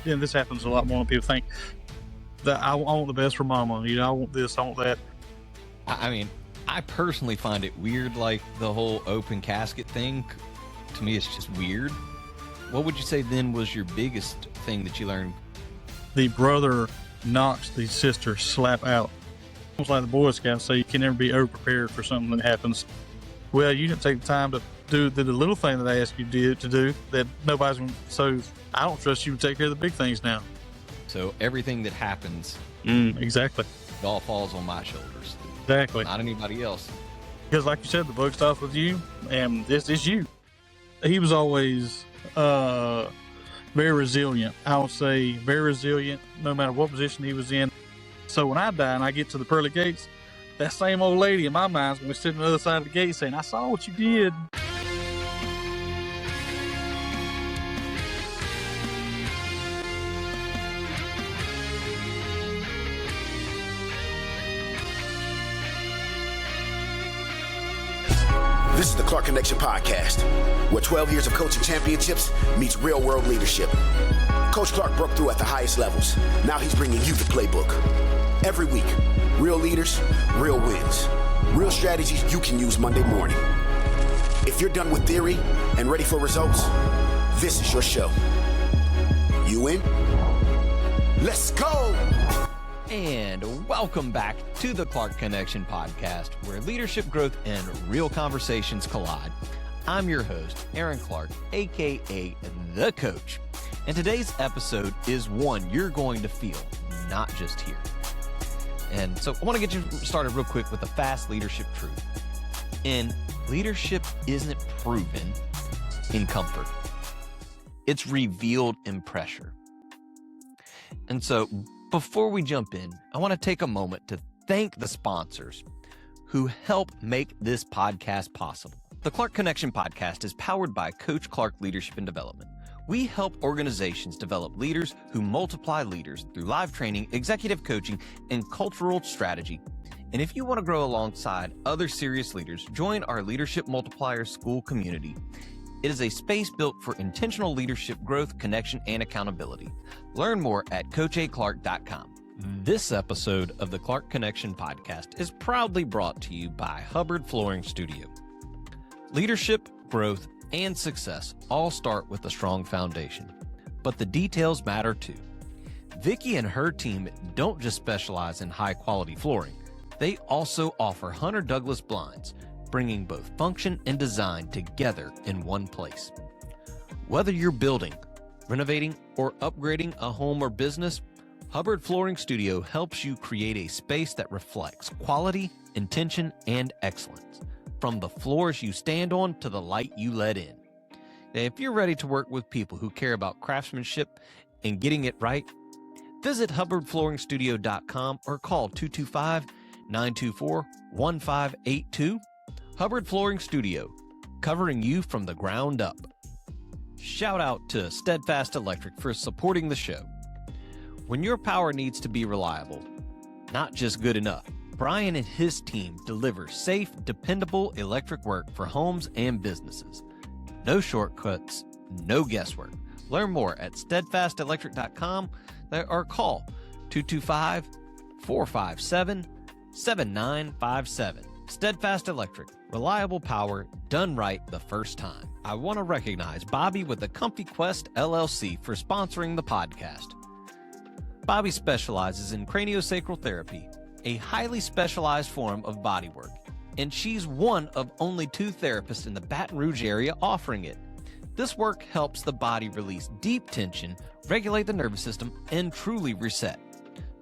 And this happens a lot more than people think. That I want the best for mama. I want this, I want that. I mean, I personally find it weird, like the whole open casket thing. To me, it's just weird. What would you say then was your biggest thing that you learned? The brother knocks the sister slap out. It's like the Boy Scouts say, you can never be over-prepared for something that happens. Well, you didn't take the time to do the little thing that I asked you to do that nobody's going to. So I don't trust you to take care of the big things now. So everything that happens, exactly, it all falls on my shoulders. Exactly. Not anybody else. Because like you said, the buck stops with you, and this is you. He was always very resilient. I would say very resilient, no matter what position he was in. So when I die and I get to the pearly gates, that same old lady in my mind is going to be sitting on the other side of the gate saying, I saw what you did. This is the Clark Connection Podcast, where 12 years of coaching championships meets real-world leadership. Coach Clark broke through at the highest levels. Now he's bringing you the playbook. Every week, real leaders, real wins. Real strategies you can use Monday morning. If you're done with theory and ready for results, this is your show. You in? Let's go! And welcome back to the Clark Connection Podcast, where leadership growth and real conversations collide. I'm your host, Aaron Clark, aka The Coach. And today's episode is one you're going to feel, not just hear. And so I want to get you started real quick with a fast leadership truth. And leadership isn't proven in comfort. It's revealed in pressure. And so before we jump in, I want to take a moment to thank the sponsors who help make this podcast possible. The Clark Connection Podcast is powered by Coach Clark Leadership and Development. We help organizations develop leaders who multiply leaders through live training, executive coaching, and cultural strategy. And if you want to grow alongside other serious leaders, join our Leadership Multiplier School community. It is a space built for intentional leadership growth, connection, and accountability. Learn more at CoachAClark.com. This episode of the Clark Connection Podcast is proudly brought to you by Hubbard Flooring Studio. Leadership, growth, and success all start with a strong foundation, but the details matter too. Vicki and her team don't just specialize in high-quality flooring. They also offer Hunter Douglas blinds, bringing both function and design together in one place. Whether you're building, renovating, or upgrading a home or business, Hubbard Flooring Studio helps you create a space that reflects quality, intention, and excellence, from the floors you stand on to the light you let in. Now, if you're ready to work with people who care about craftsmanship and getting it right, visit HubbardFlooringStudio.com or call 225-924-1582. Hubbard Flooring Studio, covering you from the ground up. Shout out to Steadfast Electric for supporting the show. When your power needs to be reliable, not just good enough, Brian and his team deliver safe, dependable electric work for homes and businesses. No shortcuts, no guesswork. Learn more at steadfastelectric.com or call 225-457-7957. Steadfast Electric, reliable power done right the first time. I want to recognize Bobby with the Comfy Quest LLC for sponsoring the podcast. Bobby specializes in craniosacral therapy, a highly specialized form of bodywork, and she's one of only 2 therapists in the Baton Rouge area offering it. This work helps the body release deep tension, regulate the nervous system, and truly reset.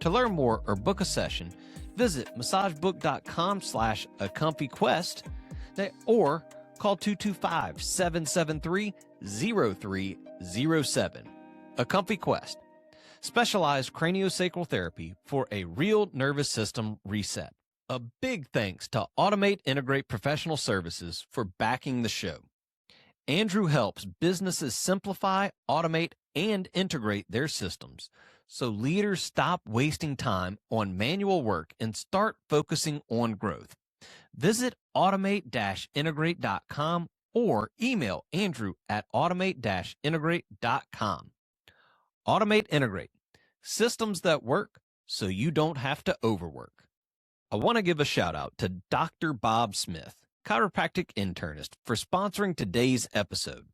To learn more or book a session, visit massagebook.com/acomfyquest or call 225-773-0307. A Comfy Quest, specialized craniosacral therapy for a real nervous system reset. A big thanks to Automate Integrate Professional Services for backing the show. Andrew helps businesses simplify, automate, and integrate their systems so leaders stop wasting time on manual work and start focusing on growth. Visit automate-integrate.com or email Andrew at automate-integrate.com. Automate, integrate. Systems that work so you don't have to overwork. I want to give a shout out to Dr. Bob Smith, chiropractic internist, for sponsoring today's episode.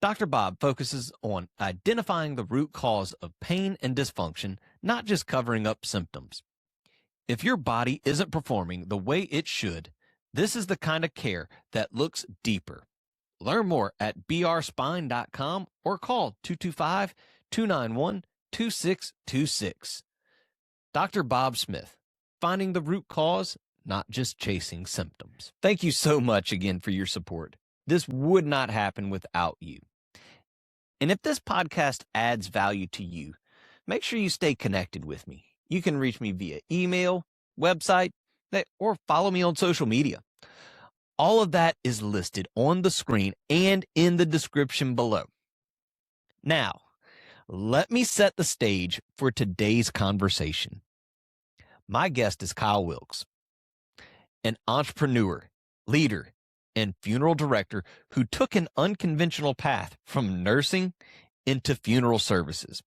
Dr. Bob focuses on identifying the root cause of pain and dysfunction, not just covering up symptoms. If your body isn't performing the way it should, this is the kind of care that looks deeper. Learn more at brspine.com or call 225-291-2626. Dr. Bob Smith, finding the root cause, not just chasing symptoms. Thank you so much again for your support. This would not happen without you. And if this podcast adds value to you, make sure you stay connected with me. You can reach me via email, website, or follow me on social media. All of that is listed on the screen and in the description below. Now, let me set the stage for today's conversation. My guest is Kyle Wilkes, an entrepreneur, leader, and funeral director who took an unconventional path from nursing into funeral services.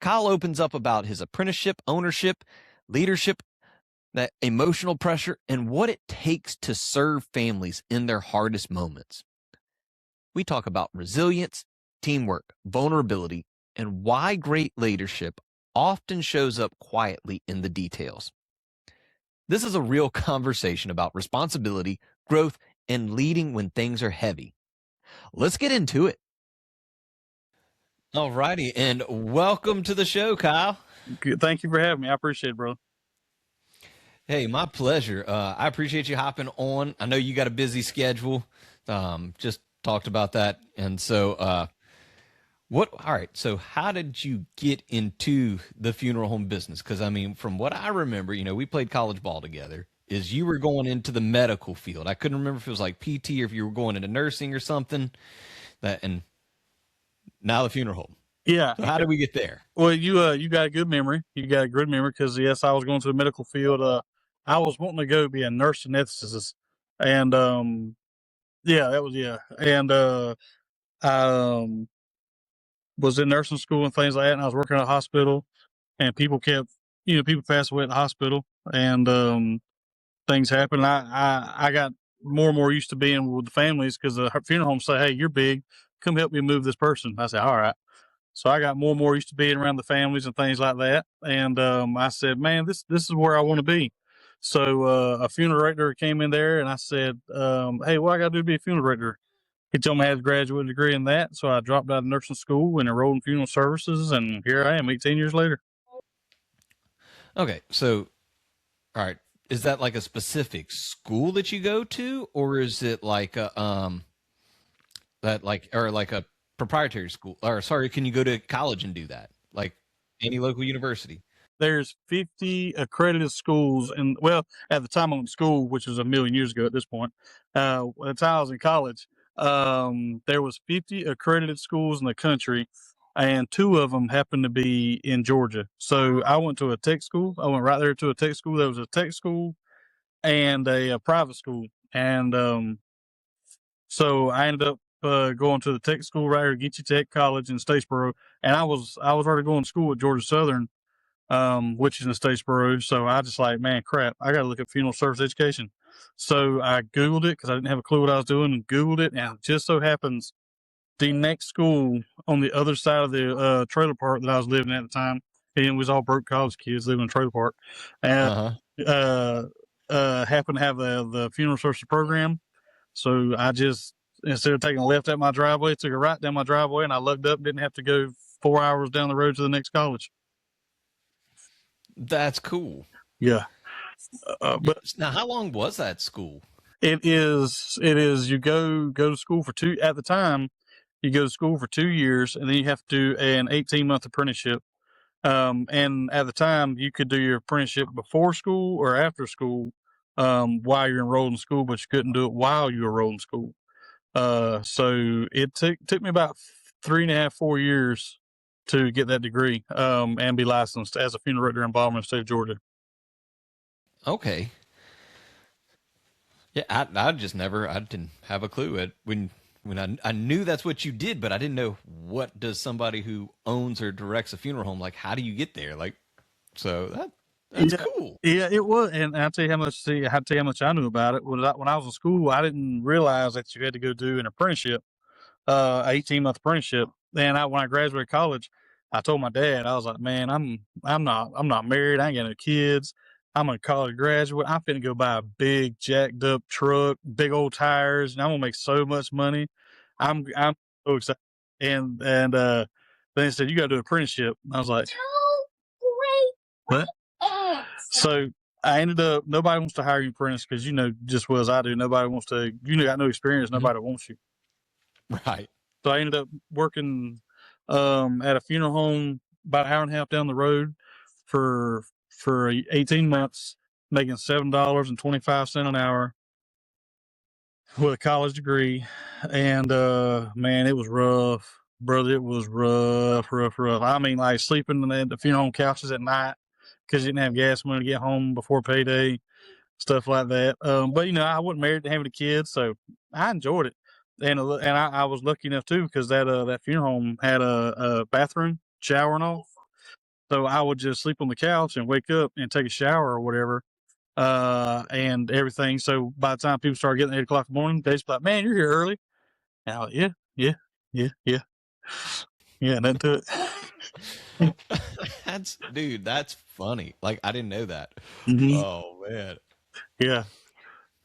Kyle opens up about his apprenticeship, ownership, leadership, that emotional pressure, and what it takes to serve families in their hardest moments. We talk about resilience, teamwork, vulnerability, and why great leadership often shows up quietly in the details. This is a real conversation about responsibility, growth, and leading when things are heavy. Let's get into it. All righty, and welcome to the show, Kyle. Good. Thank you for having me. I appreciate it, bro. Hey, my pleasure. I appreciate you hopping on. I know you got a busy schedule. Just talked about that. And so, all right. So how did you get into the funeral home business? Because I mean, from what I remember, we played college ball together, is you were going into the medical field. I couldn't remember if it was like PT or if you were going into nursing or something. And now the funeral home. Yeah. So how did we get there? Well, you got a good memory. You got a good memory because yes, I was going to the medical field. I was wanting to go be a nurse anesthetist, and and I was in nursing school and things like that. And I was working at a hospital, and people passed away at the hospital, and things happened. I got more and more used to being with the families because the funeral home say, "Hey, you're big, come help me move this person." I said, "All right." So I got more and more used to being around the families and things like that. And I said, "Man, this is where I want to be." So a funeral director came in there, and I said, "Hey, what I got to do to be a funeral director?" He told me I had a graduate degree in that. So I dropped out of nursing school and enrolled in funeral services, and here I am 18 years later. Okay, so, all right. Is that like a specific school that you go to, or is it like a like a proprietary school? Or sorry, can you go to college and do that? Like any local university? There's 50 accredited schools, and well, at the time I went to school, which was a million years ago at this point, at the time I was in college, there was 50 accredited schools in the country, and 2 of them happened to be in Georgia. So I went to a tech school. I went right there to a tech school. There was a tech school and a private school, and so I ended up going to the tech school right here at Geechee Tech College in Statesboro, and I was already going to school at Georgia Southern, which is in Statesboro. So I just like, man, crap, I got to look at funeral service education. So I Googled it because I didn't have a clue what I was doing, and Googled it, and it just so happens the next school on the other side of the trailer park that I was living at the time, and it was all broke college kids living in a trailer park, and happened to have the funeral services program. So I just, instead of taking a left at my driveway, took a right down my driveway, and I lugged up, didn't have to go 4 hours down the road to the next college. That's cool. Yeah. But now, how long was that school? It is, you go to school for at the time, you go to school for 2 years, and then you have to do an 18-month apprenticeship. And at the time, you could do your apprenticeship before school or after school, while you're enrolled in school, but you couldn't do it while you were enrolled in school. So it took me about 3.5, 4 years to get that degree, and be licensed as a funeral director in Baltimore, state of Georgia. Okay. Yeah, I didn't have a clue. When I mean, I knew that's what you did, but I didn't know what does somebody who owns or directs a funeral home, like, how do you get there? Like, so that's Yeah, cool. yeah, it was. And I'll tell you how much. See, I had to tell you how much I knew about it. When I was in school, I didn't realize that you had to go do an apprenticeship, 18-month apprenticeship. And when I graduated college, I told my dad, I was like, man, I'm not married. I ain't got no kids. I'm a college graduate. I'm finna go buy a big jacked up truck, big old tires, and I'm gonna make so much money. I'm so excited. And then he said, you got to do an apprenticeship. I was like, what? So I ended up, nobody wants to hire you apprentice because, just well as I do, nobody wants to, got no experience, nobody wants you. Right. So I ended up working at a funeral home about an hour and a half down the road for 18 months, making $7.25 an hour with a college degree. And man, it was rough, brother. It was rough. I mean, like sleeping in the funeral home couches at night because you didn't have gas money to get home before payday, stuff like that. But I wasn't married to having a kid, so I enjoyed it. And I was lucky enough too because that funeral home had a bathroom, shower, and all. So I would just sleep on the couch and wake up and take a shower or whatever, and everything. So by the time people started getting 8 o'clock in the morning, they just like, "Man, you're here early." And I was like, yeah, nothing to it. That's funny. Like, I didn't know that. Mm-hmm. Oh man. Yeah.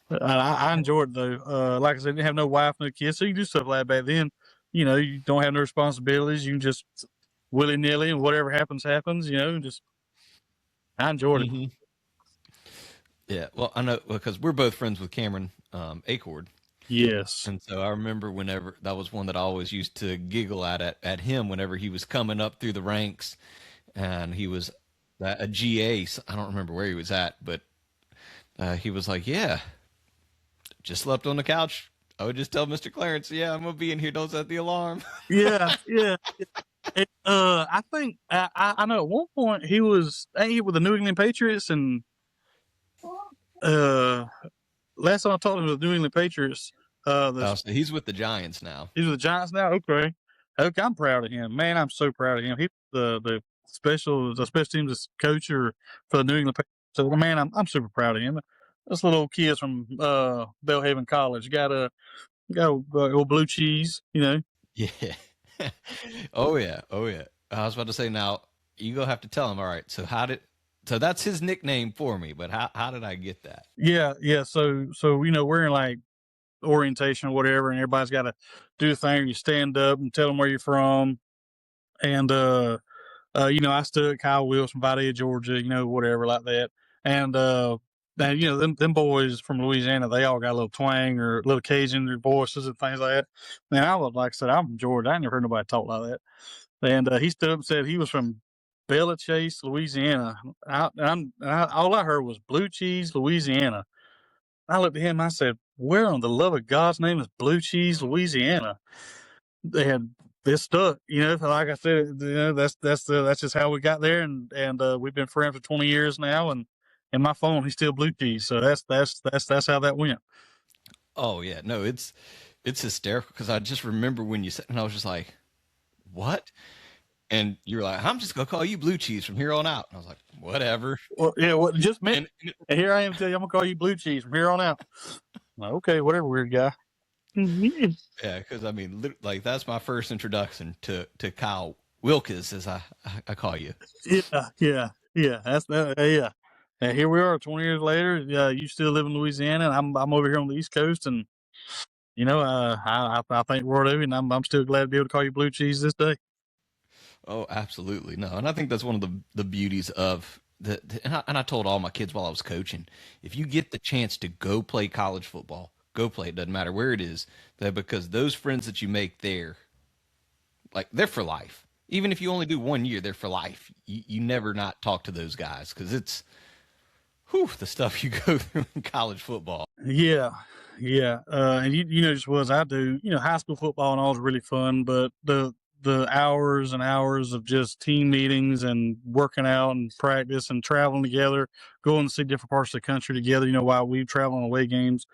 I enjoyed it though. Like I said, I didn't have no wife, no kids, so you can do stuff like that back then. You don't have no responsibilities. You can just willy nilly, and whatever happens, happens. Just I enjoyed it. Yeah, well, I know because we're both friends with Cameron Acord. Yes. And so I remember whenever that was one that I always used to giggle at him whenever he was coming up through the ranks, and he was a GA. I don't remember where he was at, but he was like, "Yeah, just slept on the couch. I would just tell Mr. Clarence, yeah, I'm gonna be in here. Don't set the alarm." Yeah. I think I know at one point he was with the New England Patriots, and last time I talked to him with the New England Patriots. So he's with the Giants now. He's with the Giants now. Okay, I'm proud of him, man. I'm so proud of him. He the special teams coach for the New England Patriots. So man, I'm super proud of him. This little old kid's from Belhaven College. Got old blue cheese, Yeah. Oh yeah. I was about to say, now you go have to tell him. All right. So that's his nickname for me, but how did I get that? Yeah. So we're in like orientation or whatever, and everybody's got to do a thing. You stand up and tell them where you're from, and I stood Kyle Wilkes from Vidalia, Georgia, whatever like that, and them boys from Louisiana, they all got a little twang or a little Cajun in their voices and things like that. And I was, like I said, I'm from Georgia. I never heard nobody talk like that. And he stood up and said he was from Bella Chase, Louisiana. All I heard was blue cheese, Louisiana. I looked at him. I said, "Where on the love of God's name is blue cheese, Louisiana?" And this stuck. Like I said, that's just how we got there, and we've been friends for 20 years now, and in my phone he's still blue cheese. So that's how that went. Oh yeah, no, it's hysterical because I just remember when you said, and I was just like, "What?" And you're like, "I'm just gonna call you blue cheese from here on out." And I was like, "Whatever." Well, yeah, just me. And here I am telling you, I'm gonna call you blue cheese from here on out. Like, okay, whatever, weird guy. Yeah, because I mean, like that's my first introduction to Kyle Wilkes, as I call you. Yeah. That's that. Yeah. And here we are, 20 years later. You still live in Louisiana, and I'm over here on the East Coast, and I think world of you, and I'm still glad to be able to call you blue cheese this day. Oh, absolutely. No, and I think that's one of the beauties of and I told all my kids while I was coaching, if you get the chance to go play college football, go play. It doesn't matter where it is, because those friends that you make there, like, they're for life. Even if you only do 1 year, they're for life. You never not talk to those guys because it's the stuff you go through in college football. Yeah. And just as I do, high school football and all is really fun, but the hours and hours of just team meetings and working out and practice and traveling together, going to see different parts of the country together, while we travel on away games,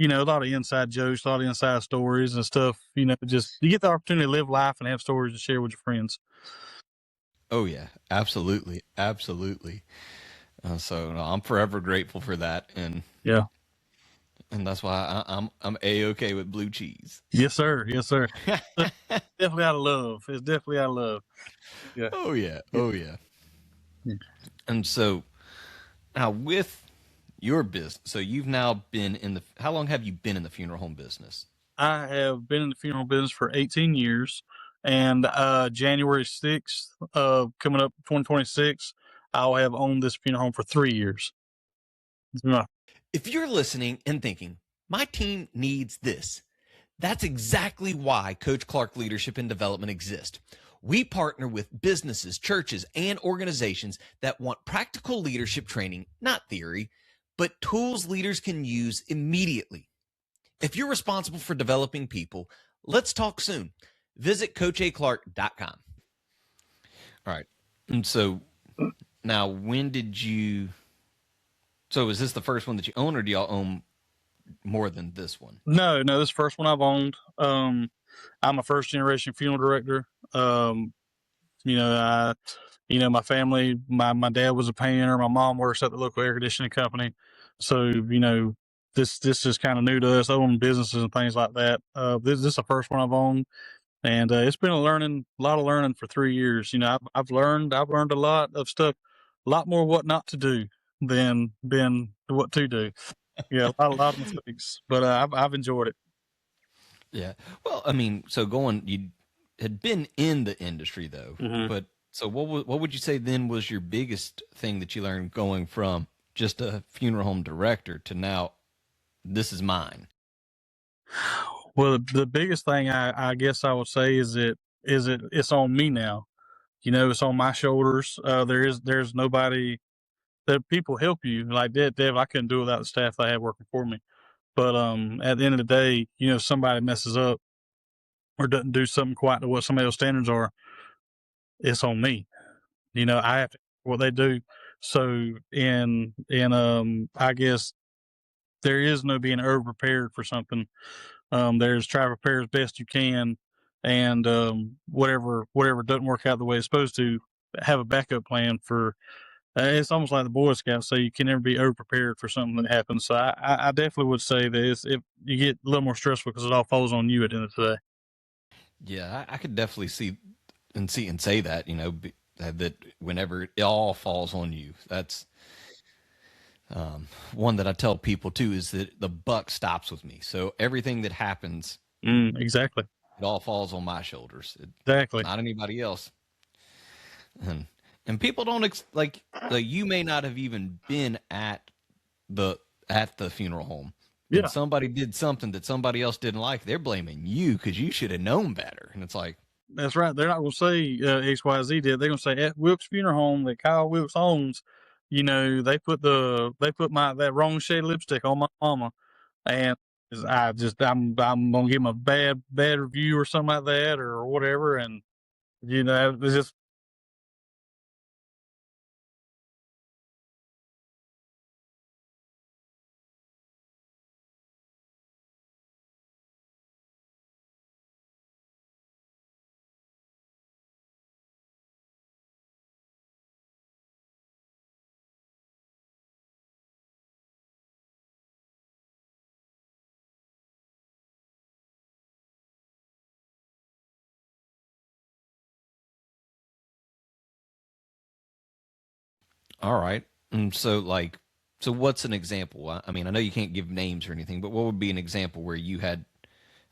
a lot of inside jokes, a lot of inside stories and stuff. Just you get the opportunity to live life and have stories to share with your friends. Oh yeah, absolutely, absolutely. So no, I'm forever grateful for that, and Yeah. that's why I'm A-okay with blue cheese. Yes, sir. Yes, sir. Definitely out of love. It's definitely out of love. Yeah. Oh yeah, oh yeah. And so now with your business, so you've now been in the. How long have you been in the funeral home business? I have been in the funeral business for 18 years, and January 6th, coming up 2026, I'll have owned this funeral home for 3 years. If you're listening and thinking, my team needs this, that's exactly why Coach Clark Leadership and Development exists. We partner with businesses, churches, and organizations that want practical leadership training, not theory, but tools leaders can use immediately. If you're responsible for developing people, let's talk soon. Visit CoachAClark.com. All right. And so now, when did you? So is this the first one that you own, or do y'all own more than this one? No, this is the first one I've owned. I'm a first generation funeral director. My family, my dad was a painter. My mom works at the local air conditioning company. So, this is kind of new to us, owning businesses and things like that. This is the first one I've owned, and it's been a lot of learning for 3 years. I've learned a lot of stuff, a lot more what not to do than what to do. Yeah, a lot of mistakes, but I've enjoyed it. Yeah. Well, so you had been in the industry though, but so what would you say then was your biggest thing that you learned going from just a funeral home director to now this is mine? Well, the biggest thing I guess I would say is it's on me now. It's on my shoulders. There's nobody that people help you like that. Dev, I couldn't do it without the staff I had working for me. But at the end of the day, somebody messes up or doesn't do something quite to what somebody else's standards are, it's on me. I have to what they do. So I guess there is no being over prepared for something. There's try to prepare as best you can, and whatever doesn't work out the way it's supposed to, have a backup plan for. It's almost like the Boy Scouts say you can never be over prepared for something that happens. So I definitely would say that if you get a little more stressful because it all falls on you at the end of the day. Yeah, I could definitely see and say that, that whenever it all falls on you, that's one that I tell people too, is that the buck stops with me. So everything that happens, exactly, it all falls on my shoulders. Exactly, not anybody else. And people don't like you may not have even been at the funeral home. Yeah. Somebody did something that somebody else didn't like. They're blaming you because you should have known better. And it's like, that's right. They're not going to say XYZ did. They're going to say at Wilkes Funeral Home that Kyle Wilkes owns. They put that wrong shade of lipstick on my mama, and I'm gonna give them a bad review or something like that or whatever. And it's just. All right. And so what's an example? I know you can't give names or anything, but what would be an example where you had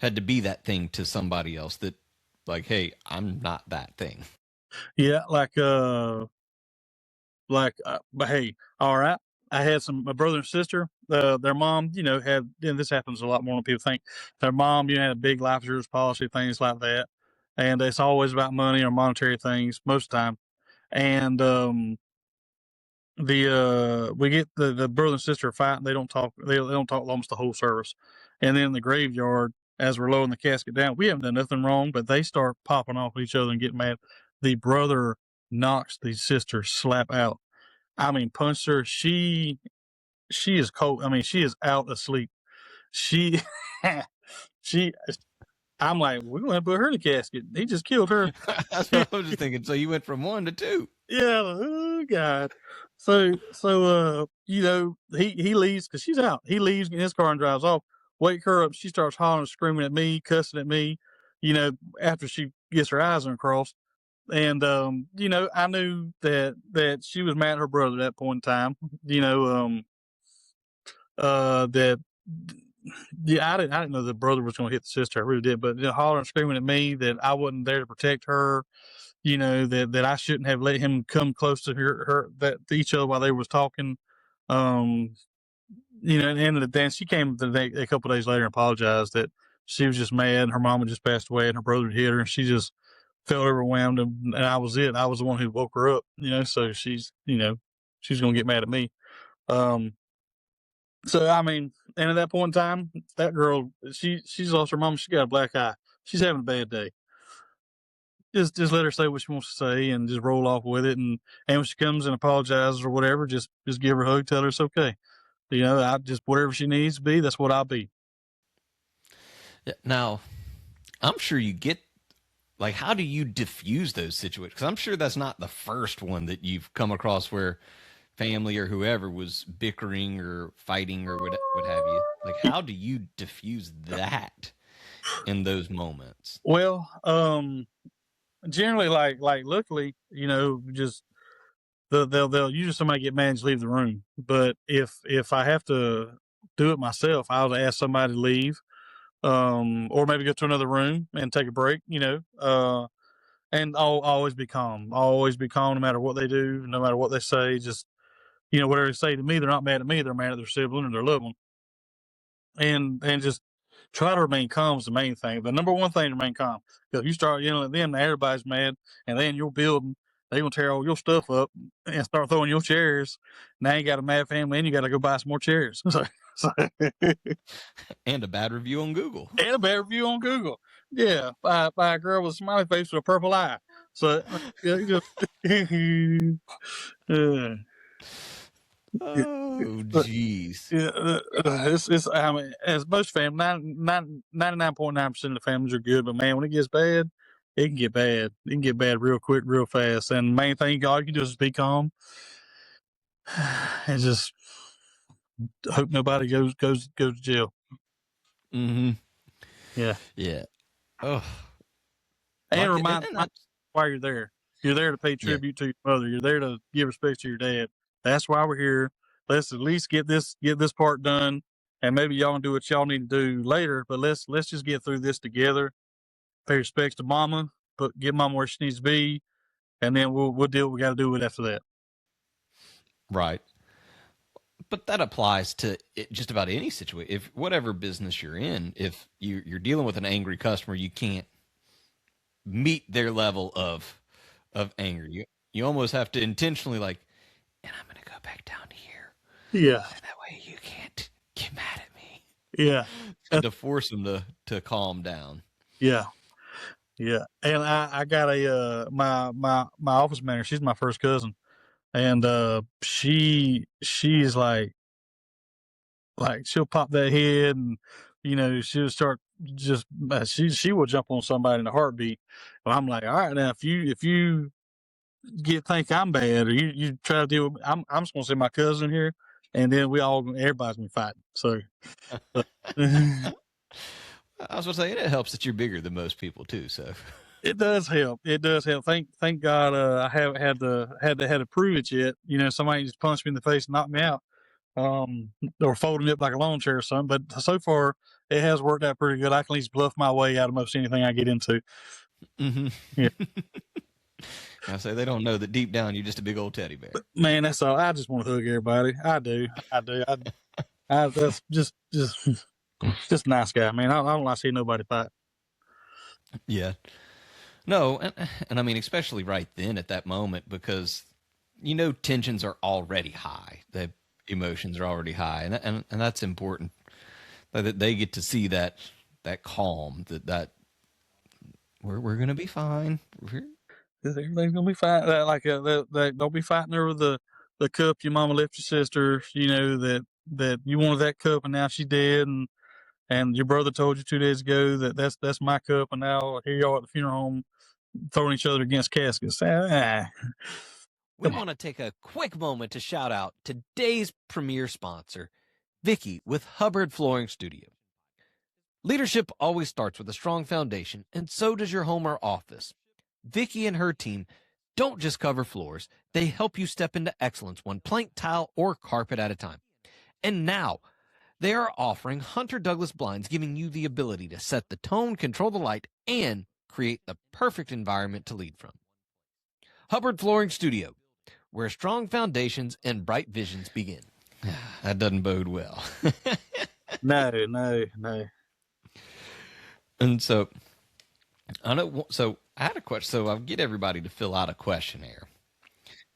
to be that thing to somebody else that like, hey, I'm not that thing. Yeah. But hey, all right. I had my brother and sister, their mom, and this happens a lot more than people think. Their mom, had a big life insurance policy, things like that. And it's always about money or monetary things most of the time. And, we get the brother and sister fighting. They don't talk. They don't talk almost the whole service. And then in the graveyard, as we're lowering the casket down, we haven't done nothing wrong, but they start popping off at each other and getting mad. The brother knocks the sister slap out. Punched her. She is cold. She is out asleep. she, she, I'm like, we're going to put her in the casket. He just killed her. That's what I was just thinking. So you went from 1 to 2. Yeah. Oh God. So, he leaves because she's out. He leaves, in his car and drives off. Wake her up. She starts hollering, screaming at me, cussing at me, after she gets her eyes uncrossed. And, I knew that she was mad at her brother at that point in time, that, yeah, I didn't know the brother was going to hit the sister. I really did, but hollering, screaming at me that I wasn't there to protect her, that I shouldn't have let him come close to to each other while they was talking. And then she came a couple of days later and apologized that she was just mad. Her mama just passed away and her brother had hit her, and she just felt overwhelmed. And I was it. I was the one who woke her up, so she's going to get mad at me. So, I mean, and at that point in time, that girl, she's lost her mama. She got a black eye. She's having a bad day. Just let her say what she wants to say and just roll off with it. And when she comes and apologizes or whatever, just give her a hug, tell her it's okay. I just, whatever she needs to be, that's what I'll be. Now, I'm sure you get, like, how do you diffuse those situations? Because I'm sure that's not the first one that you've come across where family or whoever was bickering or fighting or what have you. Like, how do you diffuse that in those moments? Well, generally, like luckily, just they'll usually somebody get mad and just leave the room. But if I have to do it myself, I'll ask somebody to leave, or maybe go to another room and take a break. And I'll always be calm. I'll always be calm no matter what they do, no matter what they say. Just whatever they say to me, they're not mad at me. They're mad at their sibling or their loved one. And just try to remain calm is the main thing. The number one thing to remain calm. Because if you start yelling at them, everybody's mad, and then your building, they're going to tear all your stuff up and start throwing your chairs. Now you got a mad family, and you got to go buy some more chairs. And a bad review on Google. Yeah, by a girl with a smiley face with a purple eye. So, Oh, geez. It's. I mean, as most families, 99.9% of the families are good, but man, when it gets bad, it can get bad. It can get bad real quick, real fast. And the main thing all you can do is be calm and just hope nobody goes to jail. Mm-hmm. Yeah. Yeah. Oh. And remind why you're there. You're there to pay tribute to your mother. You're there to give respect to your dad. That's why we're here. Let's at least get this part done, and maybe y'all can do what y'all need to do later. But let's just get through this together. Pay respects to Mama, but get Mama where she needs to be, and then we'll deal what we got to do with after that. Right. But that applies to just about any situation. If whatever business you're in, if you're dealing with an angry customer, you can't meet their level of anger. You almost have to intentionally and I'm going to go back down here. Yeah. That way you can't get mad at me. Yeah. To force them to calm down. Yeah. Yeah. And I got my office manager, she's my first cousin. And she's like she'll pop that head and she'll start just she will jump on somebody in a heartbeat. And I'm like, all right, now if you think I'm bad or you try to deal with me, I'm just gonna say my cousin here, and then everybody's gonna be fighting. So I was gonna say it helps that you're bigger than most people too. So it does help. It does help. Thank God I haven't had to prove it yet. Somebody just punched me in the face and knocked me out, or folded me up like a lawn chair or something. But so far it has worked out pretty good. I can at least bluff my way out of most anything I get into. Mm-hmm. Yeah. I say they don't know that deep down you're just a big old teddy bear. Man, that's all. I just want to hug everybody. I do. That's just a nice guy, man. I don't like to see nobody fight. Yeah. No, and I mean, especially right then at that moment, because tensions are already high. The emotions are already high, and that's important. That they get to see that calm, that we're gonna be fine. Everything's gonna be fine. Don't be fighting over the cup your mama left your sister. That you wanted that cup and now she's dead, and and your brother told you 2 days ago that that's my cup, and now here you are at the funeral home throwing each other against caskets. We want to take a quick moment to shout out today's premier sponsor, Vicky with Hubbard Flooring Studio. Leadership always starts with a strong foundation, and so does your home or office. Vicky and her team don't just cover floors, they help you step into excellence one plank, tile, or carpet at a time. And now, they are offering Hunter Douglas blinds, giving you the ability to set the tone, control the light, and create the perfect environment to lead from. Hubbard Flooring Studio, where strong foundations and bright visions begin. That doesn't bode well. No. And so, I had a question. So I'll get everybody to fill out a questionnaire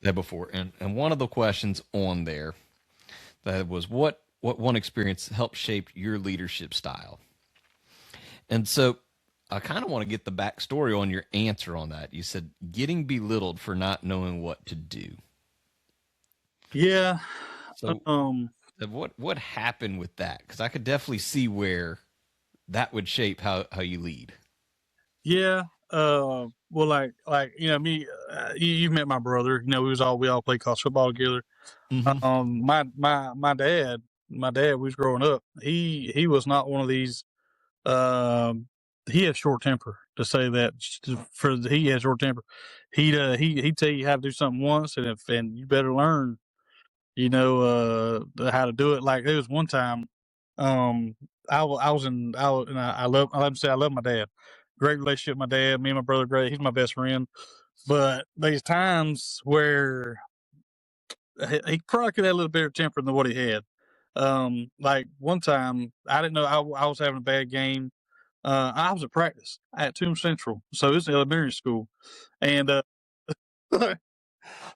there before. And one of the questions on there that was what one experience helped shape your leadership style. And so I kind of want to get the backstory on your answer on that. You said getting belittled for not knowing what to do. Yeah. So what happened with that? Because I could definitely see where that would shape how you lead. Yeah. Well, like me, you met my brother. We all played college football together. Mm-hmm. My dad, we was growing up. He was not one of these. He had short temper, to say that. He had short temper. He'd tell you how to do something once, and you better learn, how to do it. Like there was one time, I love to say I love my dad. Great relationship with my dad. Me and my brother, great. He's my best friend. But there's times where he probably could have a little better temper than what he had. Like one time, I didn't know I was having a bad game. I was at practice at Tomb Central, so it's an elementary school, and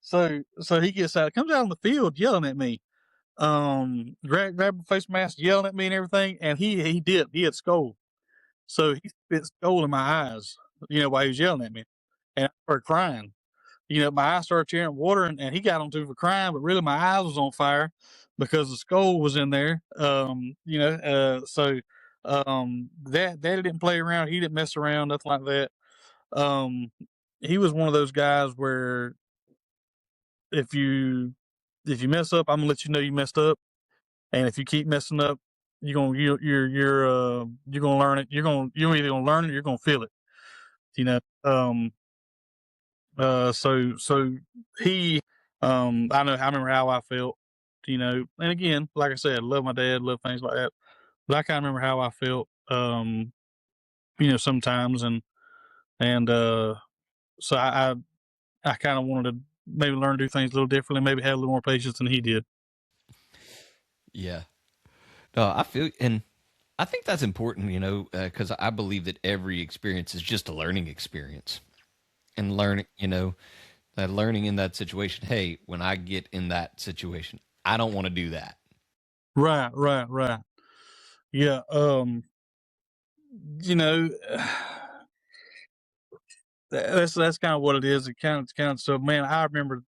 so he gets out, comes out on the field yelling at me, grab a face mask, yelling at me and everything, and he had skull, so he spit skull in my eyes, while he was yelling at me, and I started crying. My eyes started tearing water, and he got on to for crying, but really my eyes was on fire because the skull was in there. Daddy didn't play around. He didn't mess around, nothing like that. He was one of those guys where if you mess up, I'm gonna let you know you messed up, and if you keep messing up, you're gonna learn it. You're either gonna learn it or you're gonna feel it. So he, I remember how I felt, and again, like I said, love my dad, love things like that, but I kind of remember how I felt, sometimes, so I kind of wanted to maybe learn to do things a little differently, maybe have a little more patience than he did. Yeah. No, I feel, and I think that's important, because I believe that every experience is just a learning experience. And learning, that learning in that situation. Hey, when I get in that situation, I don't want to do that. Right. Yeah. That's kind of what it is. It kind of. So, man, I remember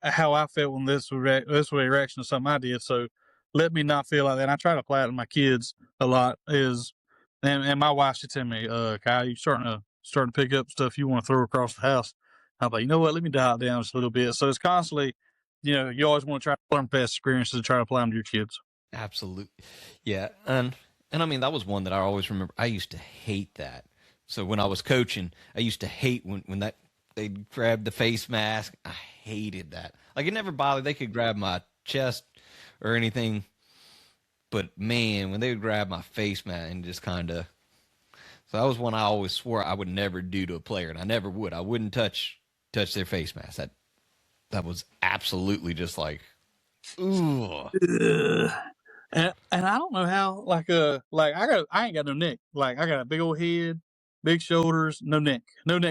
how I felt when this was a reaction to something I did. So, let me not feel like that. And I try to apply it to my kids a lot. And my wife should tell me, Kyle, you're starting to pick up stuff you want to throw across the house. I'm like, you know what? Let me dial it down just a little bit. So it's constantly, you always want to try to learn past experiences and try to apply them to your kids. Absolutely. Yeah. And I mean, that was one that I always remember. I used to hate that. So when I was coaching, I used to hate when they grabbed the face mask. I hated that. Like it never bothered. They could grab my chest or anything. But man, when they would grab my face mask and just kind of, so that was one I always swore I would never do to a player, and I never would. I wouldn't touch their face mask. That was absolutely just like, ooh. And I don't know how, I ain't got no neck. Like I got a big old head, big shoulders, no neck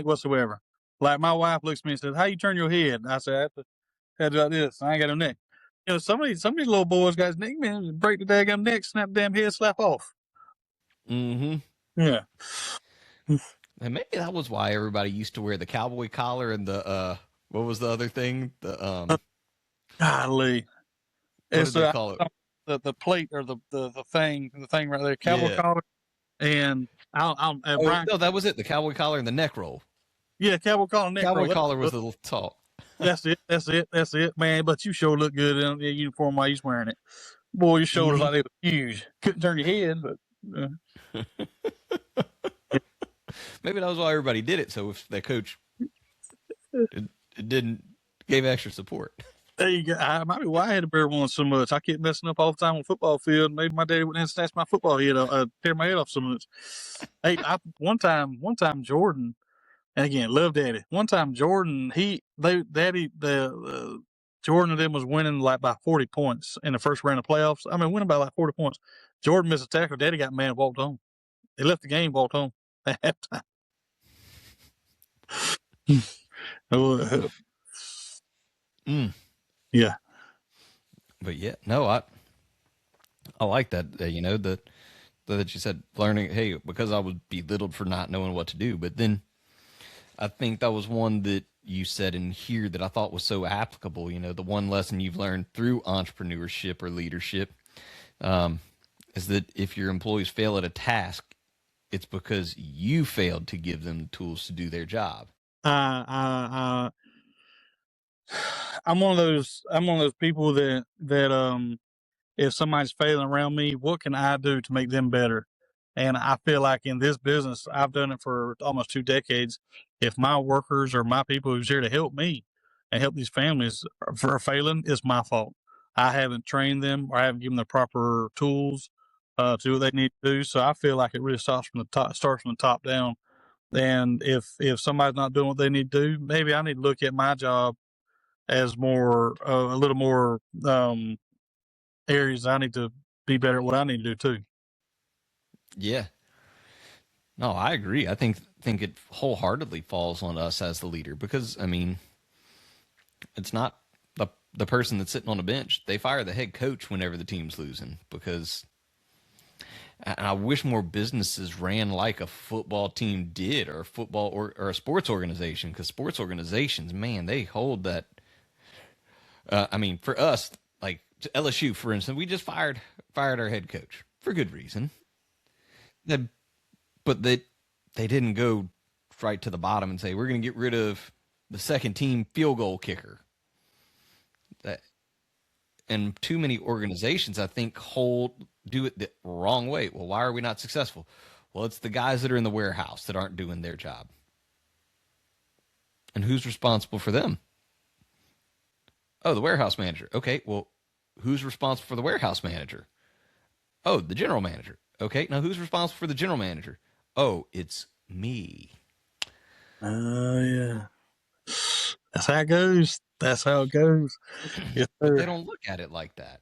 whatsoever. Like my wife looks at me and says, "How you turn your head?" I said, "I have to do like this. I ain't got no neck." Some of these little boys got his neck, man, break the daggum neck, snap the damn head, slap off. Mm-hmm. Yeah. And maybe that was why everybody used to wear the cowboy collar and the what was the other thing? The golly. What did they call it? the plate or the thing right there, cowboy collar, and Brian. No, that was it. The cowboy collar and the neck roll. Yeah, cowboy collar, neck cowboy roll. collar was a little tall. That's it, man. But you sure look good in the uniform while you're wearing it. Boy, your shoulders like they were huge. Couldn't turn your head, but. Maybe that was why everybody did it. So if the coach it didn't gave extra support. There you go. I might be why I had to wear one so much. I kept messing up all the time on the football field. Maybe my daddy wouldn't snatch my football head off, tear my head off so much. Hey, one time Jordan, and again, love daddy. One time Jordan, Jordan and them was winning like by 40 points in the first round of playoffs. I mean, winning by like 40 points. Jordan missed a tackle. Daddy got mad and walked home. They left the game, walked home at halftime. Yeah. But yeah, no, I like that. That you said learning. Hey, because I was belittled for not knowing what to do. But then I think that was one that you said in here that I thought was so applicable. The one lesson you've learned through entrepreneurship or leadership is that if your employees fail at a task, it's because you failed to give them the tools to do their job. I'm one of those people that if somebody's failing around me, what can I do to make them better? And I feel like in this business, I've done it for almost 2 decades. If my workers or my people who's here to help me and help these families are failing, it's my fault. I haven't trained them or I haven't given them the proper tools to do what they need to do. So I feel like it really starts from the top down. And if somebody's not doing what they need to do, maybe I need to look at my job as more a little more areas I need to be better at what I need to do too. Yeah. No, I agree. I think it wholeheartedly falls on us as the leader because, I mean, it's not the person that's sitting on a bench. They fire the head coach whenever the team's losing because I wish more businesses ran like a football team did or a football or a sports organization because sports organizations, man, they hold that. I mean, for us, like LSU, for instance, we just fired our head coach for good reason. But they didn't go right to the bottom and say, we're going to get rid of the second team field goal kicker. And too many organizations, I think, do it the wrong way. Well, why are we not successful? Well, it's the guys that are in the warehouse that aren't doing their job. And who's responsible for them? Oh, the warehouse manager. Okay, well, who's responsible for the warehouse manager? Oh, the general manager. Okay, now who's responsible for the general manager? Oh, it's me. Yeah. That's how it goes. Yes, but they don't look at it like that.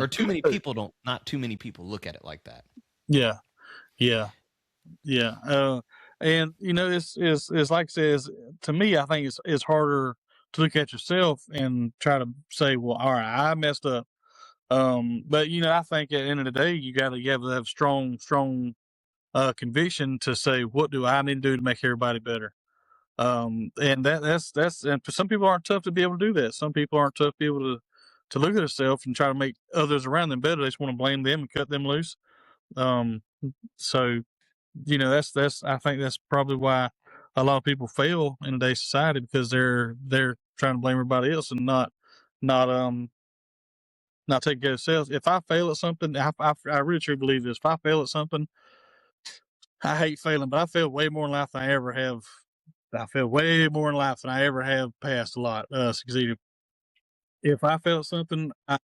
Or too many people don't. Not too many people look at it like that. Yeah. And it's like it says to me. I think it's harder to look at yourself and try to say, well, all right, I messed up. But I think at the end of the day, you have to have strong conviction to say, what do I need to do to make everybody better? And that's and some people aren't tough to be able to do that. Some people aren't tough to be able to look at themselves and try to make others around them better. They just want to blame them and cut them loose. So that's I think that's probably why a lot of people fail in today's society because they're trying to blame everybody else and not taking care of themselves. If I fail at something, I really truly believe this. If I fail at something, I hate failing, but I fail way more in life than I ever have. I fail way more in life than I ever have passed a lot, succeeded. If I fail at something, I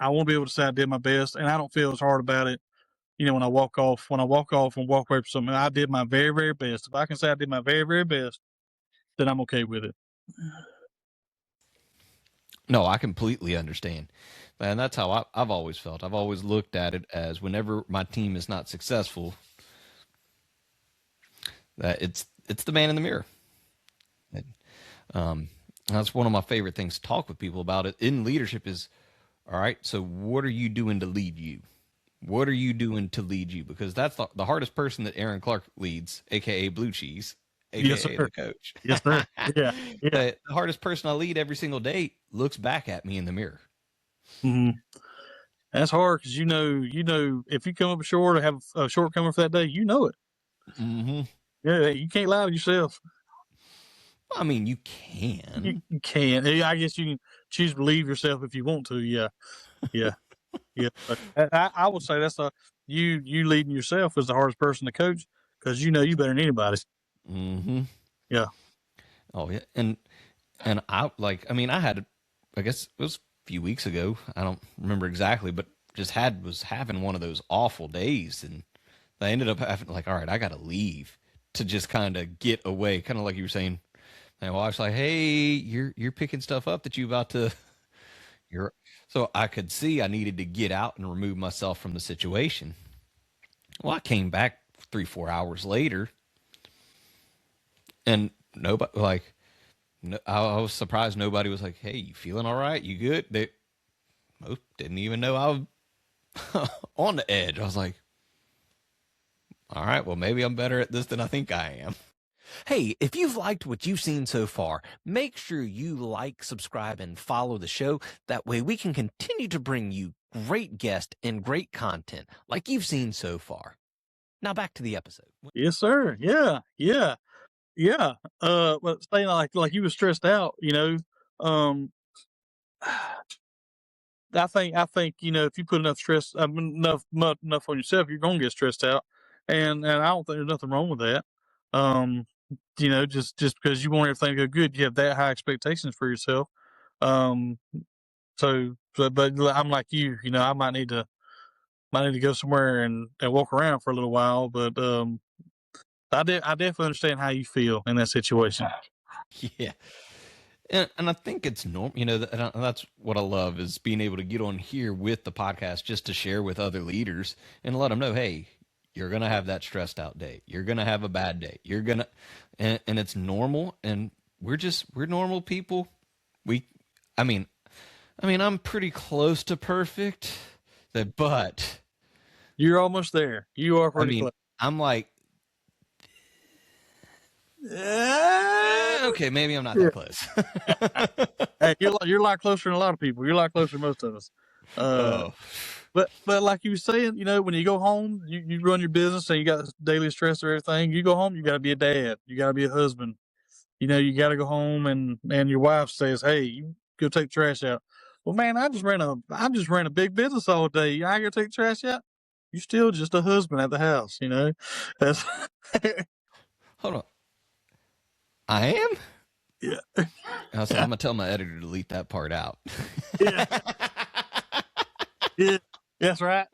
won't be able to say I did my best, and I don't feel as hard about it. When I walk off and walk away from something, I did my very, very best. If I can say I did my very, very best, then I'm okay with it. No, I completely understand. And that's how I've always felt. I've always looked at it as whenever my team is not successful, that it's the man in the mirror. And, that's one of my favorite things to talk with people about it in leadership is, all right, so what are you doing to lead you? What are you doing to lead you? Because that's the hardest person that Aaron Clark leads, a.k.a. Blue Cheese, a.k.a. the coach. Yes, sir. Yeah. The hardest person I lead every single day looks back at me in the mirror. Mm-hmm. That's hard because you know if you come up short or have a shortcoming for that day, you know it. Mm-hmm. Yeah, you can't lie to yourself. I mean, you can. You can't. I guess you can choose to believe yourself if you want to. Yeah, yeah, yeah. But I would say that's you leading yourself is the hardest person to coach because you know you better than anybody. Mm-hmm. Yeah. Oh yeah, and I guess it was a few weeks ago. I don't remember exactly, but was having one of those awful days, and I ended up having all right, I got to leave to just kind of get away, kind of like you were saying. My wife's like, "Hey, you're picking stuff up that you about to." So I could see I needed to get out and remove myself from the situation. Well, I came back 3-4 hours later, and nobody no, I was surprised nobody was like, "Hey, you feeling all right? You good?" They most didn't even know I was on the edge. I was like, "All right, well, maybe I'm better at this than I think I am." Hey, if you've liked what you've seen so far, make sure you like, subscribe, and follow the show. That way we can continue to bring you great guests and great content like you've seen so far. Now back to the episode. Yes, sir. Yeah, yeah, yeah. But saying like you were stressed out, I think if you put enough stress, enough on yourself, you're gonna get stressed out, and I don't think there's nothing wrong with that. Um, just because you want everything to go good, you have that high expectations for yourself. Um, but I'm like you, I might need to go somewhere and walk around for a little while, but I definitely understand how you feel in that situation. Yeah. And I think it's normal, that's what I love is being able to get on here with the podcast just to share with other leaders and let them know, hey, you're going to have that stressed out day. You're going to have a bad day. You're going to, and it's normal. And we're normal people. I'm pretty close to perfect, but You're almost there. You are pretty close. I'm like, okay, maybe I'm not that close. Hey, you're a lot closer than a lot of people. You're a lot closer than most of us. But like you were saying, when you go home, you run your business and you got daily stress or everything. You go home, you got to be a dad. You got to be a husband. You got to go home and your wife says, "Hey, you go take the trash out." Well, man, I just ran a big business all day. I go take the trash out. You're still just a husband at the house. That's Hold on. I am? Yeah. I'm going to tell my editor to delete that part out. Yeah. Yeah. That's right.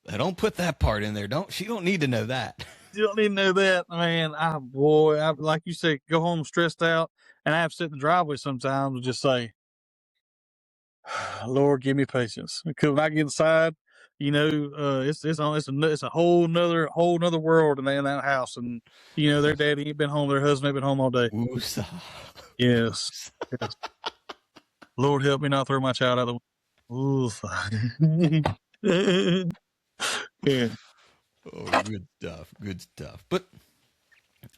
I don't put that part in there. She don't need to know that. You don't need to know that, man. I like you said, go home stressed out, and I have to sit in the driveway sometimes and just say, "Lord, give me patience." Because when I get inside, it's a whole nother world in that house, and their daddy ain't been home, their husband ain't been home all day. Woosah. Yes. Lord, help me not throw my child out of the way. Yeah. Oh, good stuff. But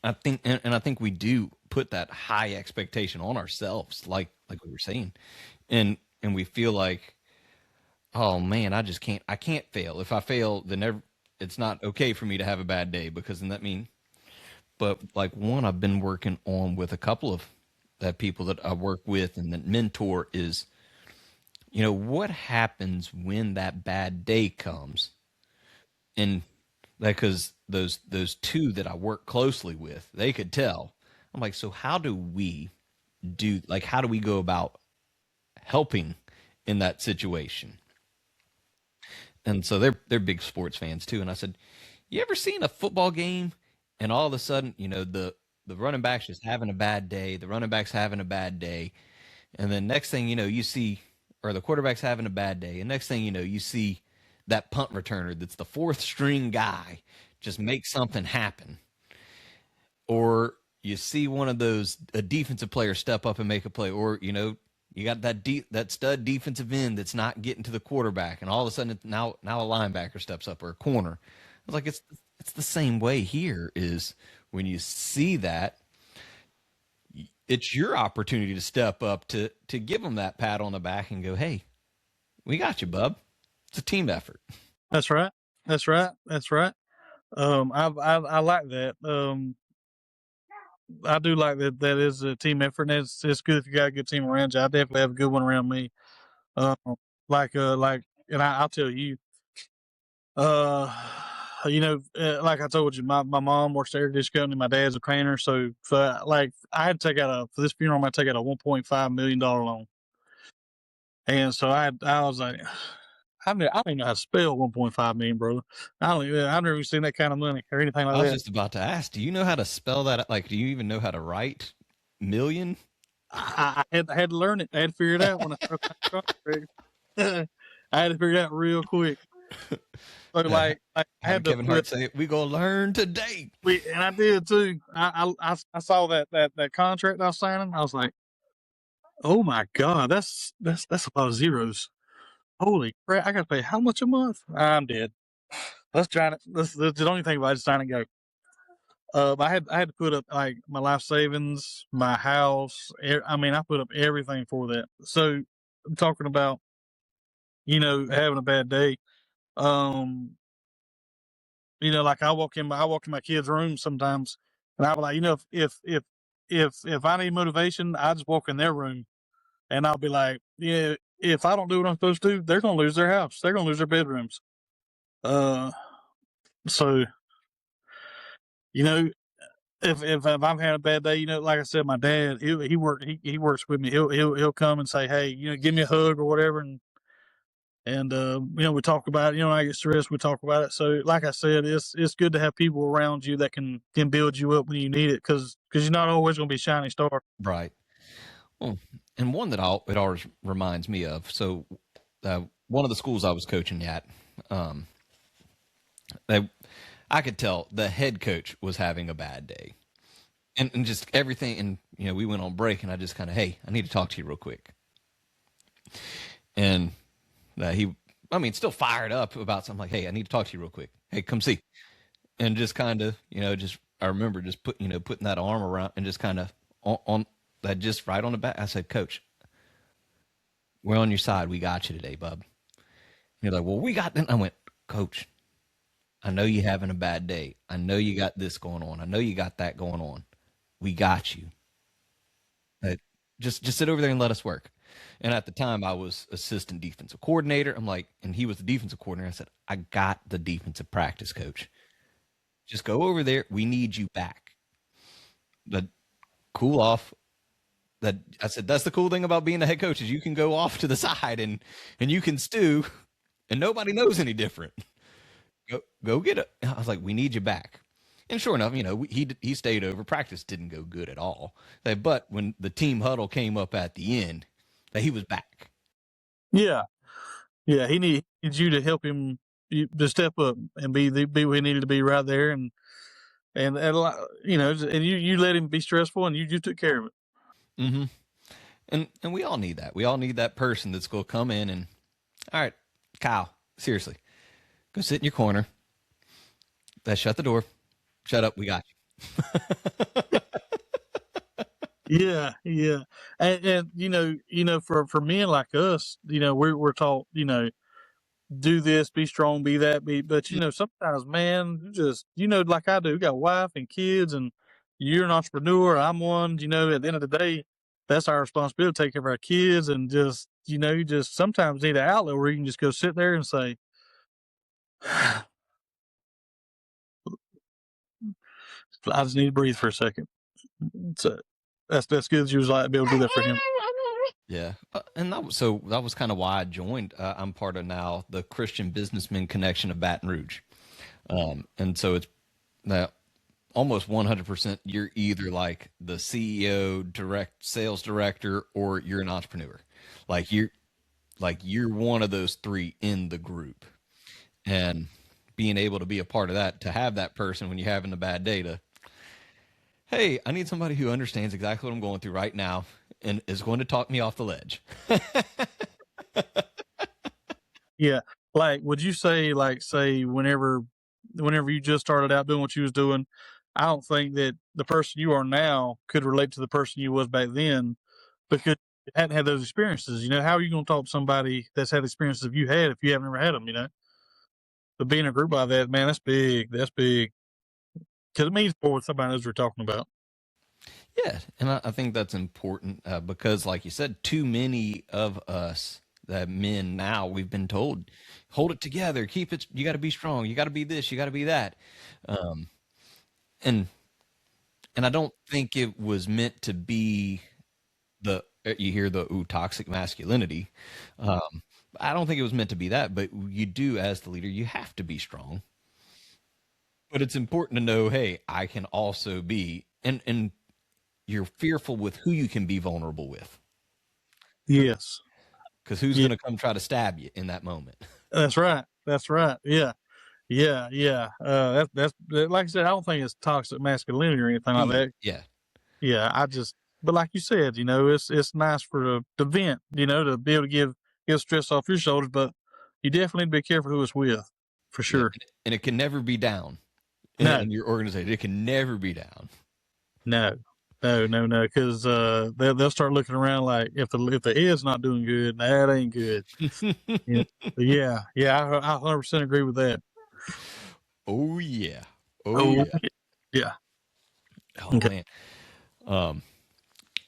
I think, and I think we do put that high expectation on ourselves, like we were saying, and we feel like, oh man, I can't fail. If I fail, then it's not okay for me to have a bad day because then that means. But like one I've been working on with a couple of people that I work with and that mentor is, what happens when that bad day comes, and because those two that I work closely with, they could tell. I'm like, so how do we go about helping in that situation? And so they're big sports fans too. And I said, you ever seen a football game and all of a sudden, the running back's just having a bad day, the running back's having a bad day, and then next thing you know, you see, or the quarterback's having a bad day, and next thing you know, you see that punt returner that's the fourth string guy just make something happen. Or you see one of those a defensive player step up and make a play, or you got that stud defensive end that's not getting to the quarterback, and all of a sudden now a linebacker steps up or a corner. It's like it's the same way here. Is when you see that, it's your opportunity to step up to give them that pat on the back and go, "Hey, we got you, bub. It's a team effort. That's right. That's right. That's right. I like that. I do like that. That is a team effort. And it's good if you got a good team around you. I definitely have a good one around me. And I'll tell you, like I told you, my mom works at air conditioning company. My dad's a painter. So I had to take out for this funeral, I had to take out a $1.5 million loan. And so I was like, I don't even know how to spell 1.5 million, brother. I've never even seen that kind of money or anything like that. I was just about to ask, do you know how to spell that? Like, do you even know how to write million? I had to learn it. I had to figure it out when I started. I had to figure it out real quick. But I had Kevin Hart say, "We gonna learn today." And I did too. I saw that contract I was signing. I was like, oh my god, that's a lot of zeros. Holy crap! I got to pay how much a month? I'm dead. Let's try it. The only thing about it is sign and go. I had to put up like my life savings, my house. I put up everything for that. So I'm talking about, having a bad day. Like I walk in my kids' room sometimes, and I'll be like, if I need motivation, I just walk in their room, and I'll be like, yeah, if I don't do what I'm supposed to do, they're gonna lose their house. They're gonna lose their bedrooms. So, if I'm having a bad day, like I said, my dad, he works with me. He'll come and say, hey, give me a hug or whatever, and we talk about it. I get stressed, we talk about it. So, like I said, it's good to have people around you that can build you up when you need it, because you're not always going to be a shining star. Right. Well, and one that it always reminds me of. So, one of the schools I was coaching at, I could tell the head coach was having a bad day, and just everything. And we went on break, and I just kind of, hey, I need to talk to you real quick. And still fired up about something, like, hey, I need to talk to you real quick. Hey, come see. And just kind of, I remember just putting that arm around and just kind of on that, just right on the back. I said, Coach, we're on your side. We got you today, bub. And you're like, well, we got them. I went, Coach, I know you're having a bad day. I know you got this going on. I know you got that going on. We got you. Just sit over there and let us work. And at the time, I was assistant defensive coordinator. I'm like, and he was the defensive coordinator. I said, I got the defensive practice, Coach. Just go over there. We need you back. Cool off. I said, that's the cool thing about being a head coach, is you can go off to the side and you can stew, and nobody knows any different. Go get it. I was like, we need you back. And sure enough, he stayed over. Practice didn't go good at all. But when the team huddle came up at the end, he was back. Yeah. He needs you to help him to step up and be where he needed to be right there, and you let him be stressful, and you took care of it. Mm-hmm. And we all need that. We all need that person that's going to come in and, all right, Kyle, seriously, go sit in your corner. Shut the door. Shut up. We got you. Yeah. And for men like us, we're taught, do this, be strong, be that, but sometimes, man, just, like I do, got a wife and kids, and you're an entrepreneur. I'm one, at the end of the day, that's our responsibility to take care of our kids, and just, you just sometimes need an outlet where you can just go sit there and say, I just need to breathe for a second. So that's good as you was like to be able to do that for him. Yeah. And that was kind of why I joined. I'm part of now the Christian Businessmen Connection of Baton Rouge. And so it's that almost 100%, you're either like the CEO, direct sales director, or you're an entrepreneur. Like you're one of those three in the group. And being able to be a part of that, to have that person when you're having a bad day, to, hey, I need somebody who understands exactly what I'm going through right now and is going to talk me off the ledge. Yeah. Like, would you say, whenever you just started out doing what you was doing, I don't think that the person you are now could relate to the person you was back then, because hadn't had those experiences. How are you going to talk to somebody that's had experiences you had if you haven't ever had them? But being in a group like that, man, that's big. That's big because it means more when somebody knows what we're talking about. Yeah, and I think that's important because, like you said, too many of us, that men now, we've been told, hold it together, keep it. You got to be strong. You got to be this. You got to be that. And I don't think it was meant to be you hear the toxic masculinity. I don't think it was meant to be that, but you do, as the leader, you have to be strong. But it's important to know, hey, I can also be, and you're fearful with who you can be vulnerable with. Yes. Because who's going to come try to stab you in that moment? That's right. That's right. Yeah. Yeah. Yeah. That's like I said, I don't think it's toxic masculinity or anything like that. Yeah. Yeah. But like you said, it's nice for the vent, to be able to get stress off your shoulders, but you definitely need to be careful who it's with, for sure. Yeah, and it can never be down in your organization. It can never be down. No, because they'll start looking around like if the is not doing good, that ain't good. Yeah, I 100% agree with that. Oh yeah, yeah. Oh okay. Man,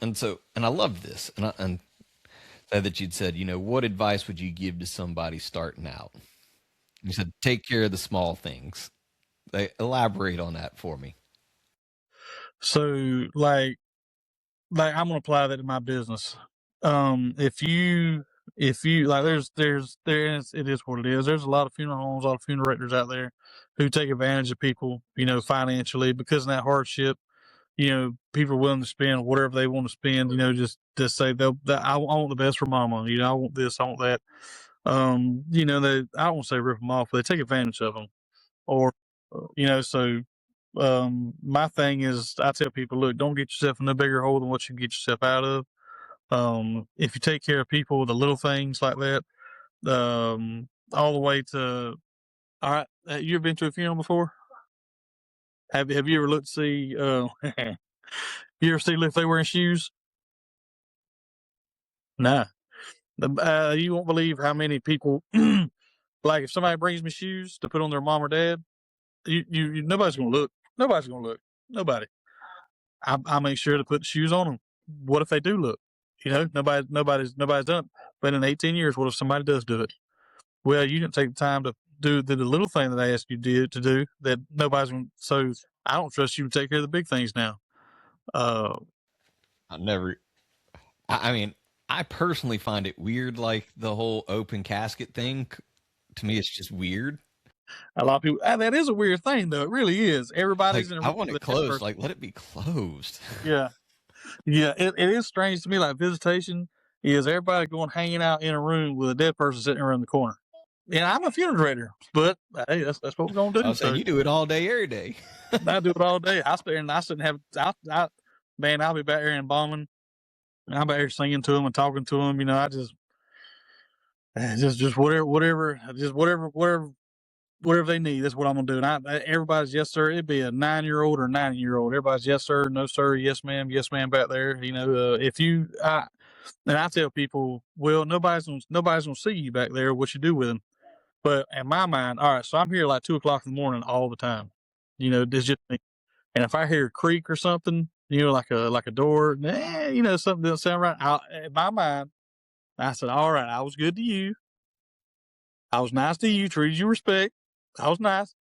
and I love this, and that you'd said, what advice would you give to somebody starting out? You said take care of the small things. Elaborate on that for me. So like I'm gonna apply that to my business. If you like, it is what it is. There's a lot of funeral homes, a lot of funeral directors out there who take advantage of people, financially because of that hardship. People are willing to spend whatever they want to spend. Just to say I want the best for mama. I want this, I want that. I don't want to say rip them off, but they take advantage of them, or so. My thing is, I tell people, look, don't get yourself in a bigger hole than what you can get yourself out of. If you take care of people, the little things like that, all the way to, all right, you ever been to a funeral before? Have you ever looked to see, you ever see if they wearing shoes? Nah. You won't believe how many people, like if somebody brings me shoes to put on their mom or dad, nobody's going to look. Nobody's going to look. Nobody. I make sure to put the shoes on them. What if they do look? Nobody's done it. But in 18 years, what if somebody does do it? Well, you didn't take the time to do the little thing that I asked you to do that nobody's going to. So I don't trust you to take care of the big things now. I mean, I personally find it weird, like the whole open casket thing. To me, it's just weird. A lot of people, that is a weird thing, though. It really is. Everybody's in a room. I want it closed. Like, let it be closed. Yeah. It is strange to me. Like, visitation is everybody going hanging out in a room with a dead person sitting around the corner. Yeah, I'm a funeral director, but hey, that's what we're gonna do. I was saying, you do it all day, every day. I do it all day. I sit there and I'll be back here embalming. I'm back here singing to them and talking to them. I just whatever they need. That's what I'm gonna do. And everybody's yes sir. It'd be a 9-year-old or a 90-year-old. Everybody's yes sir, no sir, yes ma'am back there. And I tell people, well, nobody's gonna see you back there. What you do with them? But in my mind, all right. So I'm here like 2:00 in the morning all the time. It's just me. And if I hear a creak or something, like a door, something doesn't sound right. In my mind, I said, all right, I was good to you. I was nice to you, treated you respect. I was nice.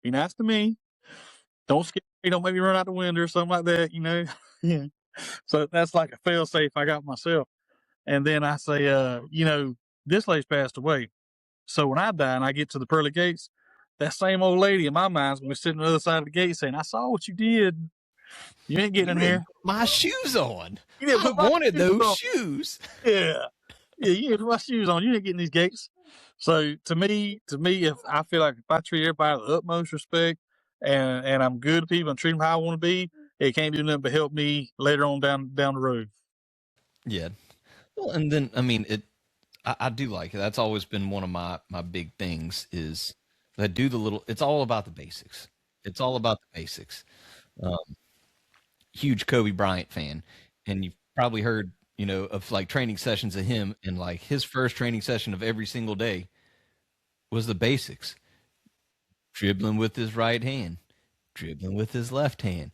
Be nice to me. Don't scare me. Don't make me run out the window or something like that, Yeah. So that's like a fail safe I got myself. And then I say, this lady's passed away. So when I die and I get to the pearly gates, that same old lady in my mind is going to be sitting on the other side of the gate saying, I saw what you did. You ain't getting in here. My shoes on. You didn't put one of those shoes. Yeah. Yeah, you didn't put my shoes on. You didn't get in these gates. So to me, if I feel like if I treat everybody with the utmost respect and I'm good to people and treat them how I want to be, it can't do nothing but help me later on down the road. Yeah. Well, and then, I mean, I do like it. That's always been one of my big things is that it's all about the basics. It's all about the basics. Huge Kobe Bryant fan. And you've probably heard of like training sessions of him, and like his first training session of every single day was the basics: dribbling with his right hand, dribbling with his left hand,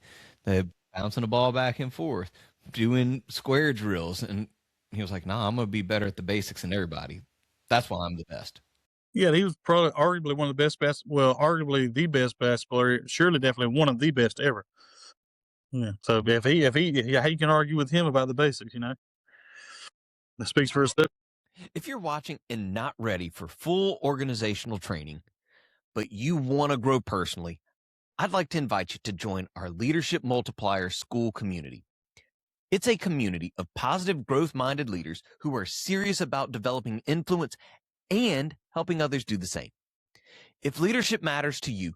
bouncing the ball back and forth, doing square drills. And he was like, "Nah, I'm gonna be better at the basics than everybody. That's why I'm the best." Yeah, he was probably arguably one of the best arguably the best basketball player, surely definitely one of the best ever. Yeah. So if he can argue with him about the basics, that speaks for itself. If you're watching and not ready for full organizational training, but you want to grow personally, I'd like to invite you to join our Leadership Multiplier School community. It's a community of positive, growth-minded leaders who are serious about developing influence and helping others do the same. If leadership matters to you,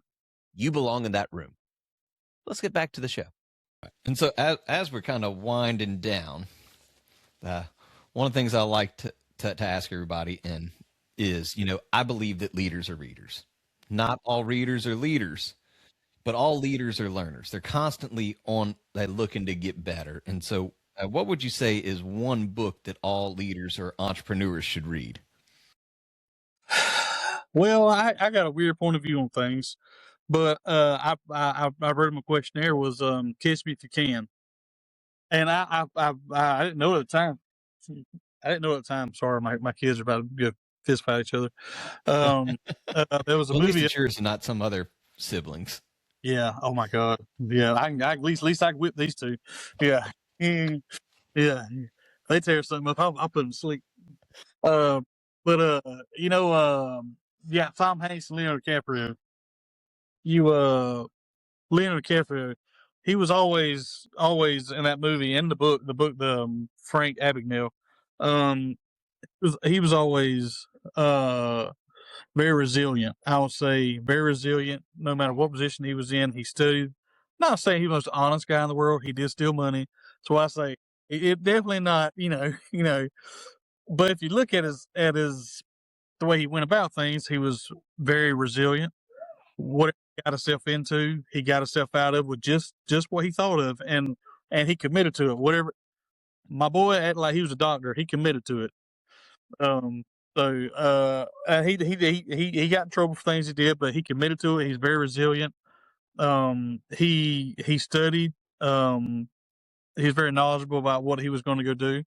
you belong in that room. Let's get back to the show. And so as we're kind of winding down, one of the things I like to ask everybody is, I believe that leaders are readers. Not all readers are leaders, but all leaders are learners. They're constantly looking to get better. And so what would you say is one book that all leaders or entrepreneurs should read? Well, I got a weird point of view on things, but I read my questionnaire was Catch Me If You Can, and I didn't know at the time. Sorry, my kids are about to fist fight each other. There was a movie. At least it's yours and not some other siblings. Yeah. Oh my God. Yeah. At least I can whip these two. Yeah. Yeah. They tear something up, I'll put them to sleep. Yeah, Tom Hanks and Leonardo DiCaprio. Leonardo DiCaprio, he was always in that movie, in the book, Frank Abagnale. He was always very resilient. I would say very resilient, no matter what position he was in. He studied. Not saying he was the most honest guy in the world. He did steal money. So I say it definitely not, but if you look at the way he went about things, he was very resilient. What he got himself into, he got himself out of with just what he thought of, and he committed to it. Whatever. My boy acted like he was a doctor. He committed to it. He got in trouble for things he did, but he committed to it. He's very resilient. He studied. He's very knowledgeable about what he was going to go do.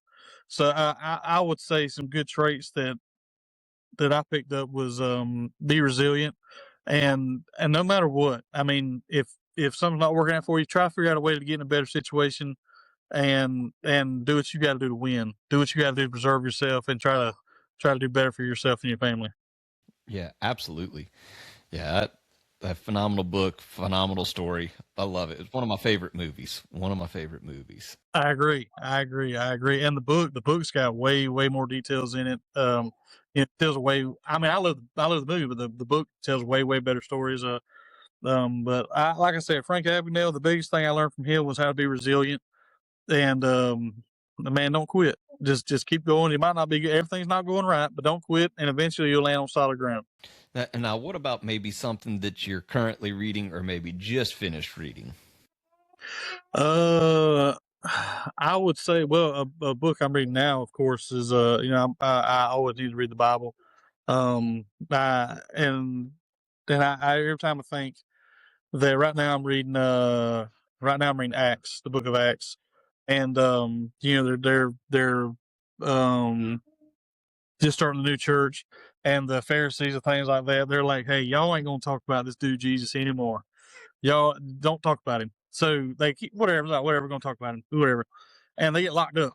So I would say some good traits that I picked up was be resilient, and no matter what, I mean, if something's not working out for you, try to figure out a way to get in a better situation, and do what you got to do to win. Do what you got to do to preserve yourself, and try to do better for yourself and your family. Yeah, absolutely. Yeah, that phenomenal book, phenomenal story. I love it. It's one of my favorite movies. I agree. And the book's got way more details in it. It tells way. I mean, I love the movie, but the book tells way better stories. But like I said, Frank Abagnale, the biggest thing I learned from him was how to be resilient, and man, don't quit. Just keep going. It might not be everything's not going right, but don't quit, and eventually you'll land on solid ground. Now, what about maybe something that you're currently reading or maybe just finished reading? I would say, well, a book I'm reading now, of course, is I always need to read the Bible. And then I every time I think that right now I'm reading Acts, the book of Acts, and they're just starting a new church, and the Pharisees and things like that, they're like, hey, y'all ain't gonna talk about this dude Jesus anymore. Y'all don't talk about him. So they keep whatever, gonna talk about him, whatever, and they get locked up.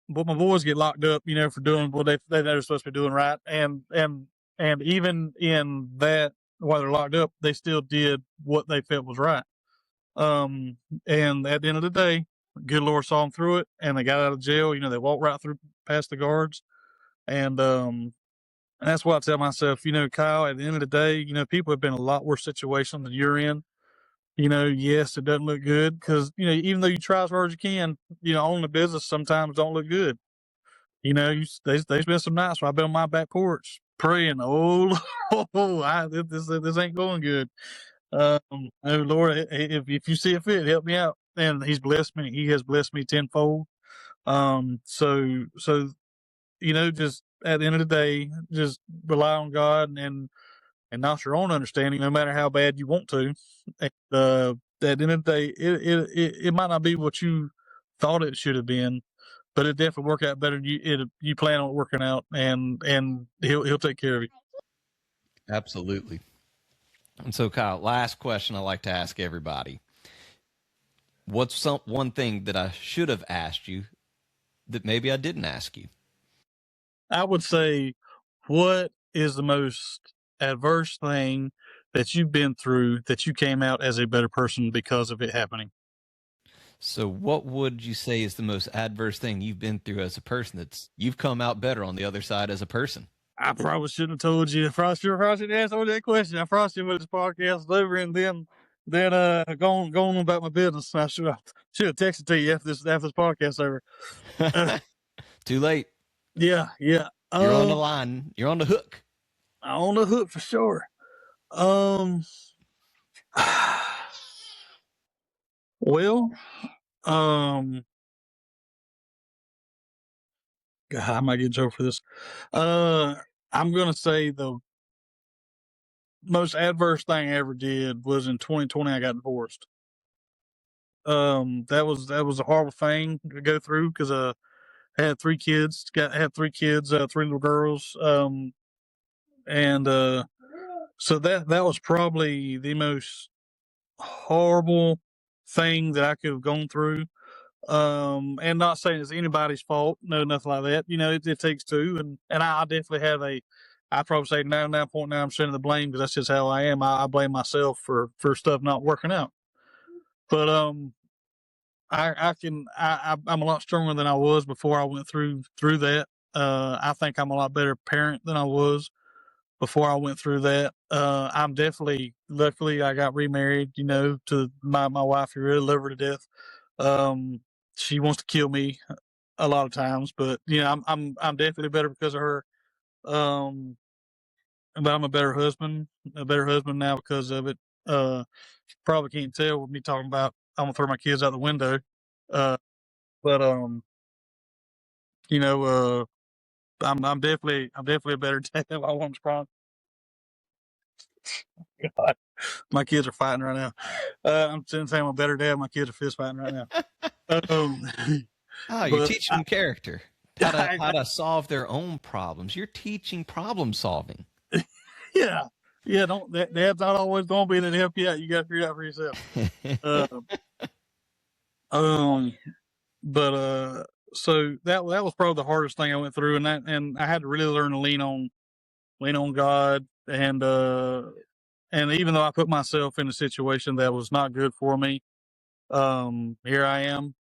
But my boys get locked up, for doing what they're supposed to be doing right, and even in that, while they're locked up, they still did what they felt was right. And at the end of the day, good Lord saw them through it, and they got out of jail. They walked right through past the guards, and that's what I tell myself. Kyle, at the end of the day, people have been in a lot worse situations than you're in. Yes, it doesn't look good because, even though you try as hard as you can, owning a business sometimes don't look good. There's been some nights where I've been on my back porch praying, this ain't going good. Oh Lord, if you see it fit, help me out. And he's blessed me. He has blessed me tenfold. So just at the end of the day, just rely on God and not your own understanding, no matter how bad you want to. And, at the end of the day, it might not be what you thought it should have been, but it definitely work out better than you plan on it working out, and he'll take care of you. Absolutely. And so, Kyle, last question I like to ask everybody. What's one thing that I should have asked you that maybe I didn't ask you? I would say, what is the most adverse thing that you've been through that you came out as a better person because of it happening? So what would you say is the most adverse thing you've been through as a person that's you've come out better on the other side as a person? I probably shouldn't have told you. I probably should have answered that question. I probably should have this podcast was over and then going on about my business. I should have texted to you after this podcast over. Too late. Yeah. You're on the line. You're on the hook. I'm on the hook for sure. Well, God, I might get in trouble for this. I'm gonna say the most adverse thing I ever did was in 2020. I got divorced. That was a horrible thing to go through because I had 3 kids. Had 3 kids, 3 little girls. And so that was probably the most horrible thing that I could have gone through. And not saying it's anybody's fault, no, nothing like that. It takes 2, and I definitely have I'd probably say 99.9% of the blame, because that's just how I am. I blame myself for stuff not working out. But I'm a lot stronger than I was before I went through that. I think I'm a lot better parent than I was before I went through that. I'm definitely, luckily I got remarried, to my wife, who really love her to death. She wants to kill me a lot of times, but I'm definitely better because of her. But I'm a better husband now because of it. Probably can't tell with me talking about I'm gonna throw my kids out the window. But I'm definitely a better dad. I want to promise. God, my kids are fighting right now. I'm saying I'm a better dad. My kids are fist fighting right now. You're teaching them character, how to solve their own problems. You're teaching problem solving. Yeah. Dad's not always going to be there to help you out. You got to figure it out for yourself. So that was probably the hardest thing I went through, and I had to really learn to lean on God, and even though I put myself in a situation that was not good for me, here I am.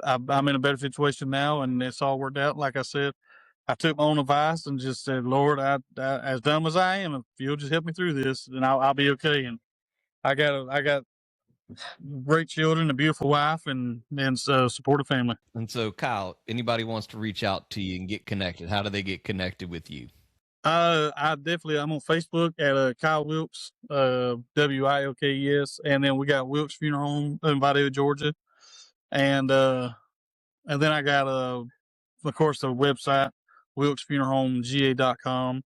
I'm in a better situation now, and it's all worked out. Like I said, I took my own advice and just said, Lord, I as dumb as I am, if you'll just help me through this, then I'll be okay. And I got great children, a beautiful wife, and supportive family. And so, Kyle, anybody wants to reach out to you and get connected, how do they get connected with you? I'm on Facebook at Kyle Wilkes, Wilkes, and then we got Wilkes Funeral Home in Vidal, Georgia, and then I got of course the website wilkesfuneralhomega.com.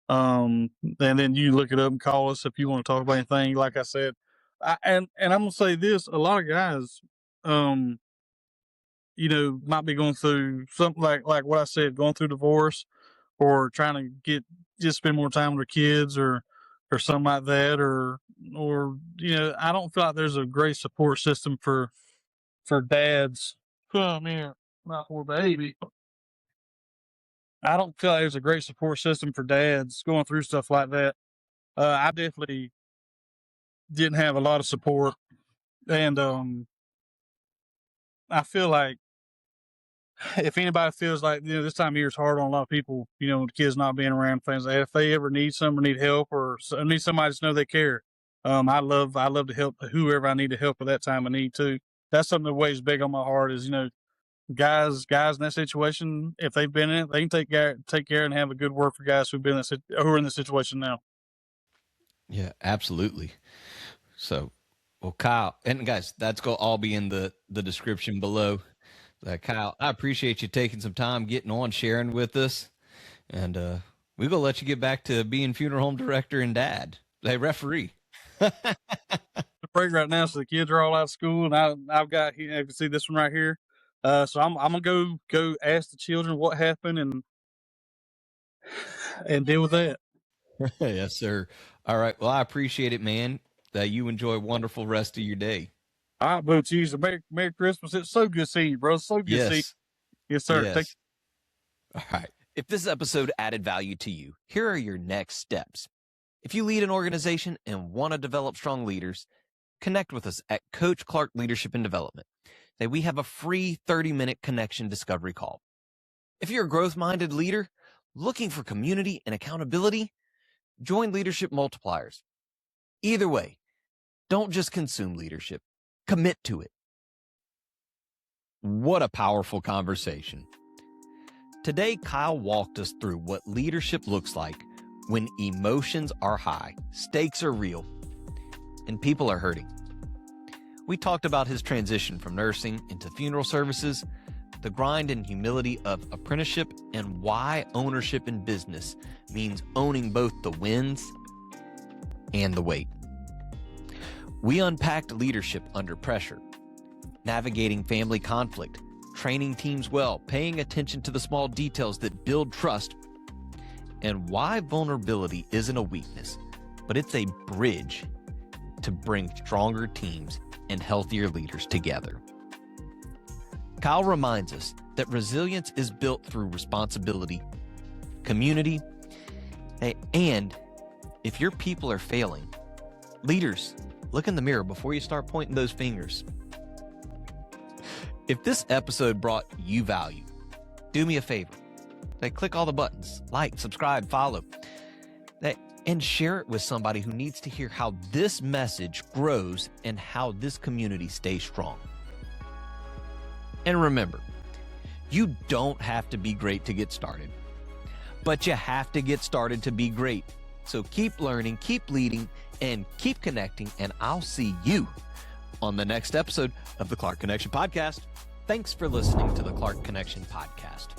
And then you look it up and call us if you want to talk about anything. Like I said, and I'm gonna say this: a lot of guys, might be going through something like what I said, going through divorce, or trying to just spend more time with their kids, or something like that, or I don't feel like there's a great support system for dads. Come here, my poor baby. I don't feel like there's a great support system for dads going through stuff like that. I definitely didn't have a lot of support, and I feel like if anybody feels like this time of year is hard on a lot of people, the kids not being around, things like that, if they ever need something, need help, or need somebody to know they care, I love to help whoever I need to help at that time of need too. That's something that weighs big on my heart. Is guys in that situation, if they've been in it, they can take care and have a good word for guys who are in the situation now. Yeah, absolutely. So, well, Kyle, and guys, that's going to all be in the description below. Kyle, I appreciate you taking some time, getting on, sharing with us. And we're going to let you get back to being funeral home director and dad, referee. The break right now, so the kids are all out of school, and I've got here. You can see this one right here. So I'm gonna go ask the children what happened and deal with that. Yes, sir. All right. Well, I appreciate it, man. You enjoy a wonderful rest of your day. All right, Boo Cheese. Merry Christmas. It's so good seeing you, bro. So good seeing you. Yes, sir. Yes. All right. If this episode added value to you, here are your next steps. If you lead an organization and want to develop strong leaders, connect with us at Coach Clark Leadership and Development. We have a free 30-minute connection discovery call. If you're a growth-minded leader looking for community and accountability, join Leadership Multipliers. Either way, don't just consume leadership, commit to it. What a powerful conversation. Today, Kyle walked us through what leadership looks like when emotions are high, stakes are real, and people are hurting. We talked about his transition from nursing into funeral services, the grind and humility of apprenticeship, and why ownership in business means owning both the wins and the weight. We unpacked leadership under pressure, navigating family conflict, training teams well, paying attention to the small details that build trust, and why vulnerability isn't a weakness, but it's a bridge to bring stronger teams and healthier leaders together. Kyle reminds us that resilience is built through responsibility, community, and if your people are failing, leaders, look in the mirror before you start pointing those fingers. If this episode brought you value, do me a favor. Click all the buttons, like, subscribe, follow, and share it with somebody who needs to hear how this message grows and how this community stays strong. And remember, you don't have to be great to get started, but you have to get started to be great. So keep learning, keep leading, and keep connecting, and I'll see you on the next episode of the Clark Connection Podcast. Thanks for listening to the Clark Connection Podcast.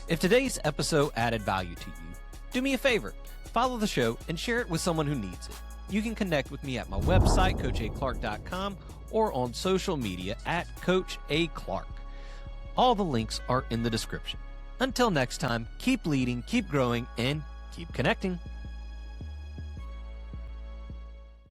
If today's episode added value to you, do me a favor, follow the show and share it with someone who needs it. You can connect with me at my website, coachaclark.com, or on social media at Coach A. Clark. All the links are in the description. Until next time, keep leading, keep growing, and keep connecting.